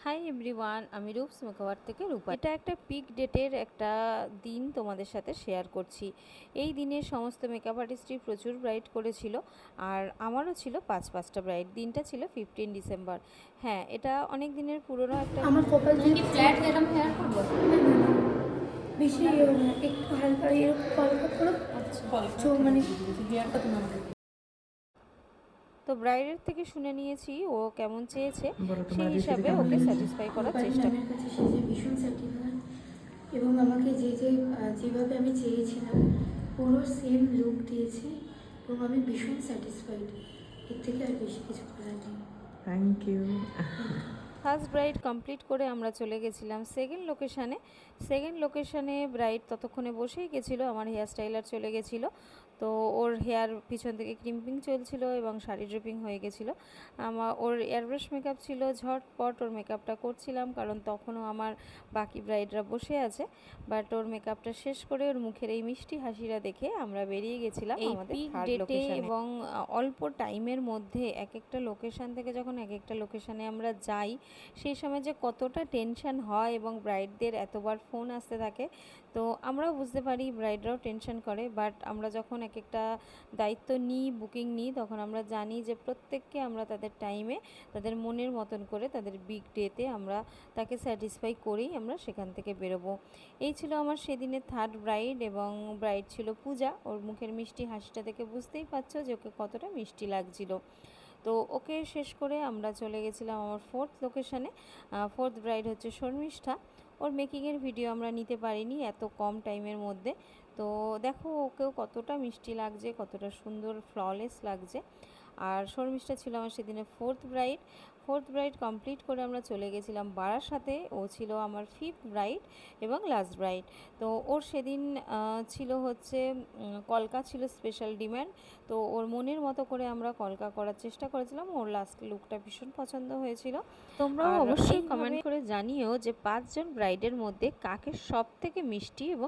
Hi everyone, আমি রূপস makeover থেকে রূপা। এটা একটা পিক ডেটের একটা দিন তোমাদের সাথে শেয়ার করছি। এই দিনে সমস্ত মেকআপ আর্টিস্টই প্রচুর ব্রাইট করেছিল, আর আমারও ছিল পাঁচটা ব্রাইট। দিনটা ছিল 15 ডিসেম্বর। হ্যাঁ, এটা অনেক দিনের পুরনো একটা। আমার কপাল কি ফ্ল্যাট এরকম হেয়ার করবো? বেশি একটু হালকা এরকম কলকা করো। আচ্ছা, মানে হেয়ারটা তুমি আমাকে তো ব্রাইডের থেকে শুনে নিয়েছি ও কেমন চেয়েছে, বলো, সেই হিসাবে ওকে স্যাটিসফাই করার চেষ্টা। আমার কাছে সেজে ভীষণ স্যাটিসফাই, এবং আমাকে যেভাবে আমি চেয়েছিলাম পুরো সেম লুক দিয়েছে, এবং আমি ভীষণ স্যাটিসফাইড। এর থেকে আর বেশি কিছু করার নেই। Thank you. First bride complete করে আমরা চলে গেছিলাম সেকেন্ড লোকেশানে ব্রাইড ততক্ষণে বসেই গেছিলো। আমার হেয়ার স্টাইলার চলে গেছিলো, তো ওর হেয়ার পিছন থেকে ক্রিম্পিং চলছিল এবং শাড়ি ড্রিপিং হয়ে গেছিলো। ওর এয়ারব্রাশ মেকআপ ছিল, ঝটপট ওর মেকআপটা করছিলাম, কারণ তখনও আমার বাকি ব্রাইডরা বসে আছে। বাট ওর মেকআপটা শেষ করে ওর মুখের এই মিষ্টি হাসিটা দেখে আমরা বেরিয়ে গেছিলাম আমাদের থার্ড লোকেশনে। এবং অল্প টাইমের মধ্যে এক একটা লোকেশান থেকে যখন এক একটা লোকেশানে আমরা যাই, সেই সময় যে কতটা টেনশন হয় এবং ব্রাইডদের এতবার ফোন আসতে থাকে, তো আমরাও বুঝতে পারি, ব্রাইডরাও টেনশন করে। বাট আমরা যখন এক একটা দায়িত্ব নিই, বুকিং নিই, তখন আমরা জানি যে প্রত্যেককে আমরা তাদের টাইমে, তাদের মনের মতন করে, তাদের বিগ ডেতে আমরা তাকে স্যাটিসফাই করেই আমরা সেখান থেকে বেরোবো। এই ছিল আমার সেদিনের থার্ড ব্রাইড, এবং ব্রাইড ছিল পূজা। ওর মুখের মিষ্টি হাসিটা দেখে বুঝতেই পারছো যে ওকে কতটা মিষ্টি লাগছিল। তো ওকে শেষ করে আমরা চলে গেছিলাম আমার ফোর্থ লোকেশানে। ফোর্থ ব্রাইড হচ্ছে শর্মিষ্ঠা। ওর মেকিংয়ের ভিডিও আমরা নিতে পারিনি এত কম টাইমের মধ্যে। তো দেখো ওকেও কতটা মিষ্টি লাগছে, কতটা সুন্দর ফ্ললেস লাগছে। আর শর্মিষ্ঠা ছিল আমার সেদিনে ফোর্থ ব্রাইড কমপ্লিট করে আমরা চলে গেছিলাম বারাসাতে। ও ছিল আমার ফিফথ ব্রাইড এবং লাস্ট ব্রাইড। তো ওর সেদিন ছিল হচ্ছে কলকা ছিল স্পেশাল ডিমান্ড। তো ওর মনের মতো করে আমরা কলকা করার চেষ্টা করেছিলাম। ওর লাস্ট লুকটা ভীষণ পছন্দ হয়েছিল। তোমরাও অবশ্যই কমেন্ট করে জানিও যে 5 জন ব্রাইডের মধ্যে কাকে সব থেকে মিষ্টি এবং